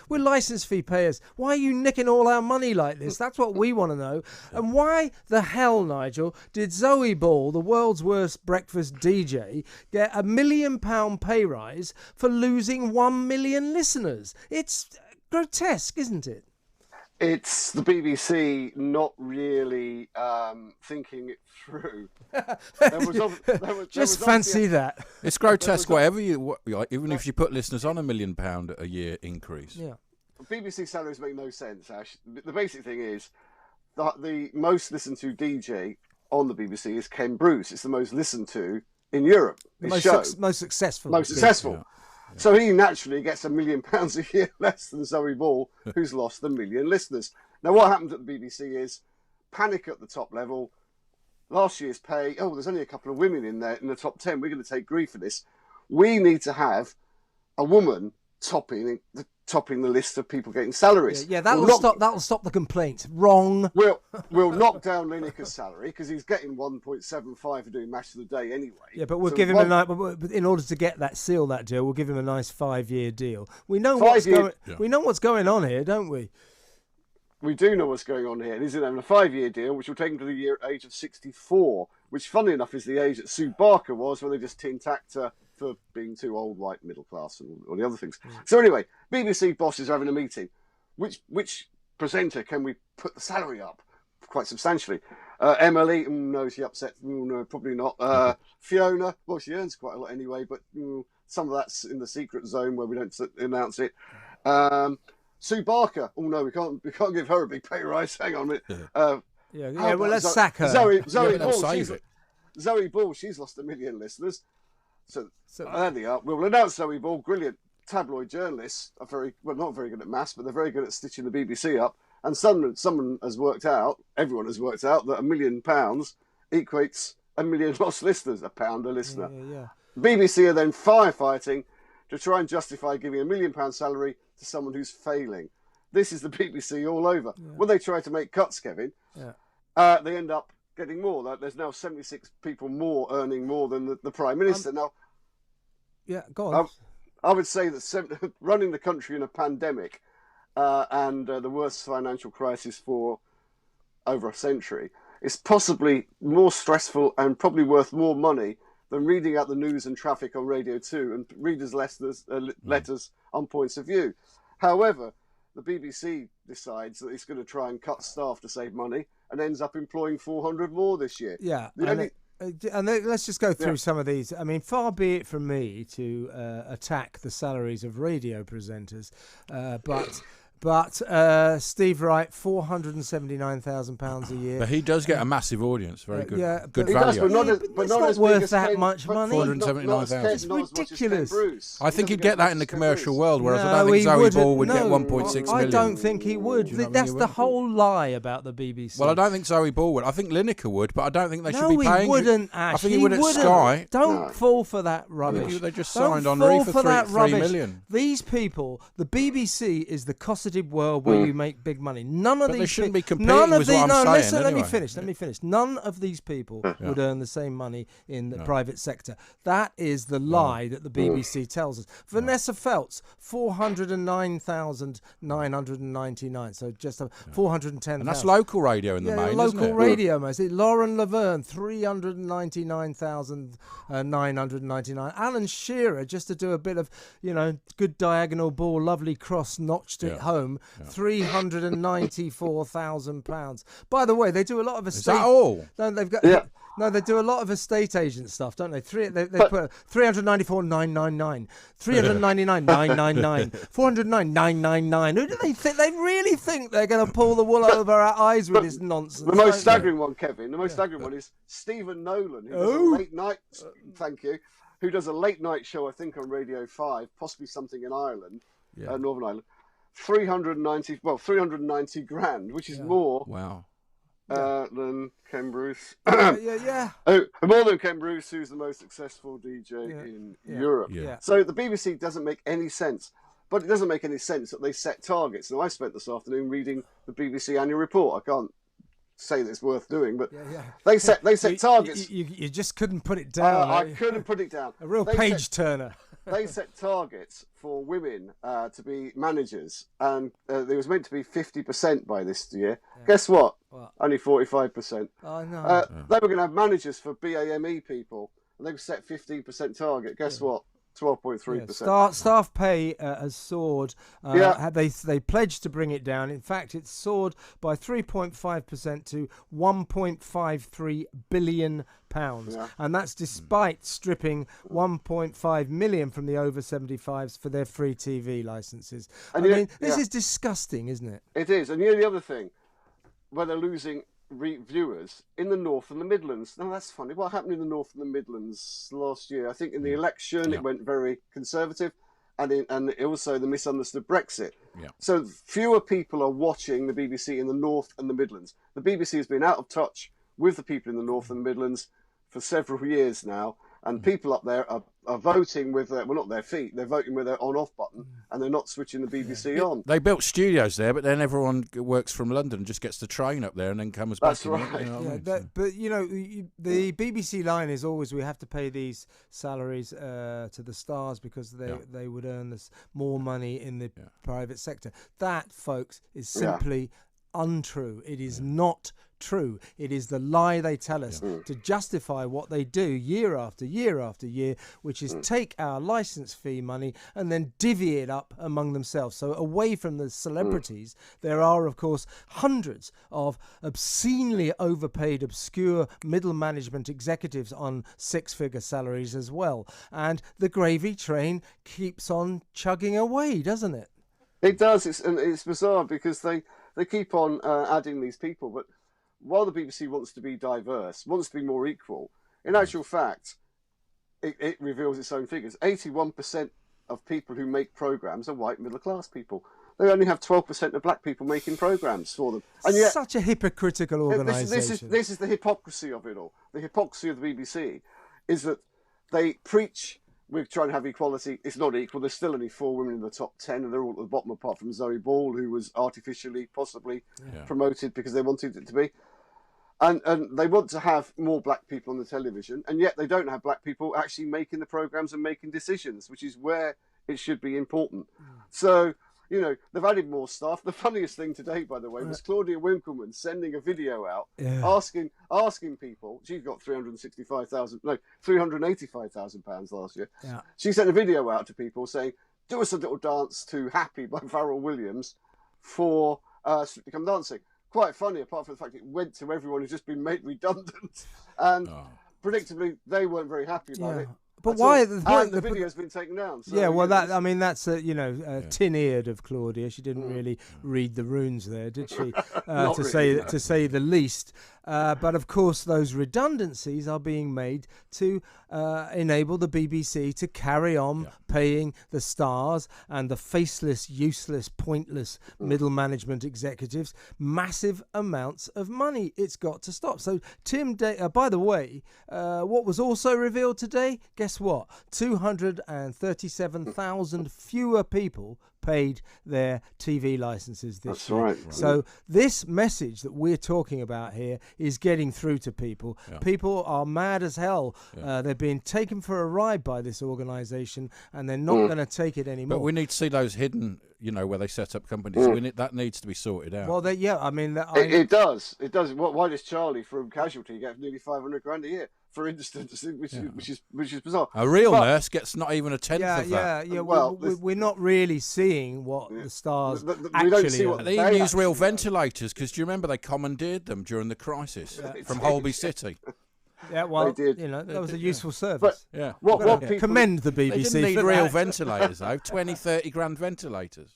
We're license fee payers. Why are you nicking all our money like this? That's what we want to know. And why the hell, Nigel, did Zoe Ball, the world's worst breakfast DJ, get £1 million pay rise for losing 1 million listeners? It's grotesque, isn't it? It's the BBC not really thinking it through. Fancy that. It's grotesque. Even if you put listeners on £1 million a year increase. Yeah. BBC salaries make no sense, Ash. The basic thing is that the most listened to DJ on the BBC is Ken Bruce. It's the most listened to in Europe. Most successful. Most successful. Yeah. So he naturally gets £1 million a year less than Zoe Ball, who's lost 1 million listeners. Now, what happens at the BBC is panic at the top level. Last year's pay, there's only a couple of women in there in the top 10. We're going to take grief for this. We need to have a woman topping the list of people getting salaries. Yeah, that'll stop the complaints. Wrong. We'll knock down Lineker's salary because he's getting 1.75 for doing Match of the Day anyway. Yeah, but we'll give him in order to get that deal, we'll give him a nice 5-year deal. We know what's going on here, don't we? We do know what's going on here. He's having a 5-year deal, which will take him to the age of 64, which, funnily enough, is the age that Sue Barker was when they just tin-tacked her for being too old, white, middle class, and all the other things. So anyway, BBC bosses are having a meeting. Which presenter can we put the salary up quite substantially? Emily, no, she upset. No, probably not. Fiona, well, she earns quite a lot anyway, but some of that's in the secret zone where we don't announce it. Sue Barker, no, we can't give her a big pay rise. Hang on a minute. Well, let's sack her. Zoe Ball, she's lost 1 million listeners. So there they are. We'll announce Zoe Ball, brilliant tabloid journalists, are not very good at maths, but they're very good at stitching the BBC up. And everyone has worked out that £1 million equates 1 million lost listeners, £1 a listener. Yeah. BBC are then firefighting to try and justify giving £1 million salary to someone who's failing. This is the BBC all over. Yeah. When they try to make cuts, Kevin, they end up getting more. There's now 76 people more earning more than the Prime Minister. Now, go on. I would say that running the country in a pandemic and the worst financial crisis for over a century is possibly more stressful and probably worth more money than reading out the news and traffic on Radio 2 and readers' letters on points of view. However, the BBC decides that it's going to try and cut staff to save money and ends up employing 400 more this year. Yeah, let's just go through some of these. I mean, far be it from me to attack the salaries of radio presenters, but Steve Wright, £479,000 a year. But he does get a massive audience. Very good. Yeah, good value. But it's not worth that much money. £479,000. It's ridiculous. I think he'd get that in the commercial world, whereas I don't think Zoe Ball would get 1.6 million. I don't think he would. That's the whole lie about the BBC. Well, I don't think Zoe Ball would. I think Lineker would, but I don't think they should be paying. No, he wouldn't, Ash. I think he would at Sky. Don't fall for that rubbish. They just signed Henri for £3 million. These people, the BBC is the cosseted world where you make big money. None of these. They shouldn't be competing with what I'm saying. Listen, let me finish. None of these people would earn the same money in the private sector. That is the lie that the BBC tells us. Vanessa Feltz, 409,999. So just 410,000. And that's local radio in the main, local radio mostly. Lauren Laverne, 399,999. Alan Shearer, just to do a bit of, good diagonal ball, lovely cross, notched it home. £394,000. By the way, they do a lot of estate. Is that all? No, they've got. No, they do a lot of estate agent stuff, don't they? They put 394,999, 399,999, 409,999. Who do they think? They really think they're going to pull the wool over our eyes with this nonsense? The most staggering one, Kevin. The most staggering one is Stephen Nolan, who does a late night. Thank you. Who does a late night show? I think on Radio 5, possibly something in Ireland, Northern Ireland. 390 grand, which is more than Ken Bruce. More than Ken Bruce, who's the most successful DJ in Europe. So the BBC doesn't make any sense. But it doesn't make any sense that they set targets. Now, I spent this afternoon reading the BBC annual report. I can't say that it's worth doing, but they set targets. You just couldn't put it down. I couldn't put it down. A real page turner. they set targets for women to be managers, and there was meant to be 50% by this year. Yeah. Guess what? Only 45%. Oh, no. They were going to have managers for BAME people, and they set 15% target. Guess what? 12.3%. Yeah. Staff pay has soared. They pledged to bring it down. In fact, it's soared by 3.5% to £1.53 billion. Yeah. And that's despite stripping 1.5 million from the over 75s for their free TV licenses. And I mean, this is disgusting, isn't it? It is. And the other thing, where they're losing viewers in the North and the Midlands. Now that's funny. What happened in the North and the Midlands last year? I think in the election it went very conservative, and also the misunderstood Brexit. Yeah. So fewer people are watching the BBC in the North and the Midlands. The BBC has been out of touch with the people in the North and the Midlands for several years now, and people up there are voting with not their feet. They're voting with their on-off button, and they're not switching the BBC on. They built studios there, but then everyone works from London and just gets the train up there and then comes back. That's right. You know but the BBC line is always, we have to pay these salaries to the stars because they would earn us more money in the private sector. That, folks, is simply untrue. It is not true. It is the lie they tell us to justify what they do year after year after year, which is take our license fee money and then divvy it up among themselves. So away from the celebrities, there are, of course, hundreds of obscenely overpaid, obscure middle management executives on six-figure salaries as well. And the gravy train keeps on chugging away, doesn't it? It does. It's bizarre because they keep on adding these people, but while the BBC wants to be diverse, wants to be more equal, in actual fact, it reveals its own figures. 81% of people who make programmes are white middle-class people. They only have 12% of black people making programmes for them. And yet, such a hypocritical organisation. This is the hypocrisy of it all. The hypocrisy of the BBC is that they preach we're trying to have equality. It's not equal. There's still only 4 women in the top 10, and they're all at the bottom apart from Zoe Ball, who was artificially, possibly promoted because they wanted it to be. And they want to have more black people on the television, and yet they don't have black people actually making the programmes and making decisions, which is where it should be important. So, you know, they've added more stuff. The funniest thing today, by the way, was Claudia Winkleman sending a video out asking people. She's got £385,000 last year. Yeah. She sent a video out to people saying, "Do us a little dance to Happy by Pharrell Williams for Strictly Come Dancing." Quite funny, apart from the fact it went to everyone who's just been made redundant, and predictably they weren't very happy about it. But why? The video's been taken down. So that's tin-eared of Claudia. She didn't really read the runes there, did she? To say the least. But of course, those redundancies are being made to enable the BBC to carry on paying the stars and the faceless, useless, pointless middle management executives massive amounts of money. It's got to stop. So by the way, what was also revealed today, guess what? 237,000 fewer people paid their TV licenses this year. Right. So this message that we're talking about here is getting through to people. Yeah. People are mad as hell. They're being taken for a ride by this organisation, and they're not going to take it anymore. But we need to see those hidden, where they set up companies. That needs to be sorted out. Well, it does. It does. Why does Charlie from Casualty get nearly $500,000 a year, for instance, which is bizarre. A real nurse gets not even a tenth of that. We're not really seeing what the stars actually we don't see what they even use real ventilators, because do you remember they commandeered them during the crisis from Holby City? Yeah, well, that was a useful service. But, what people commend the BBC. They didn't need real ventilators, though. 20, 30 grand ventilators.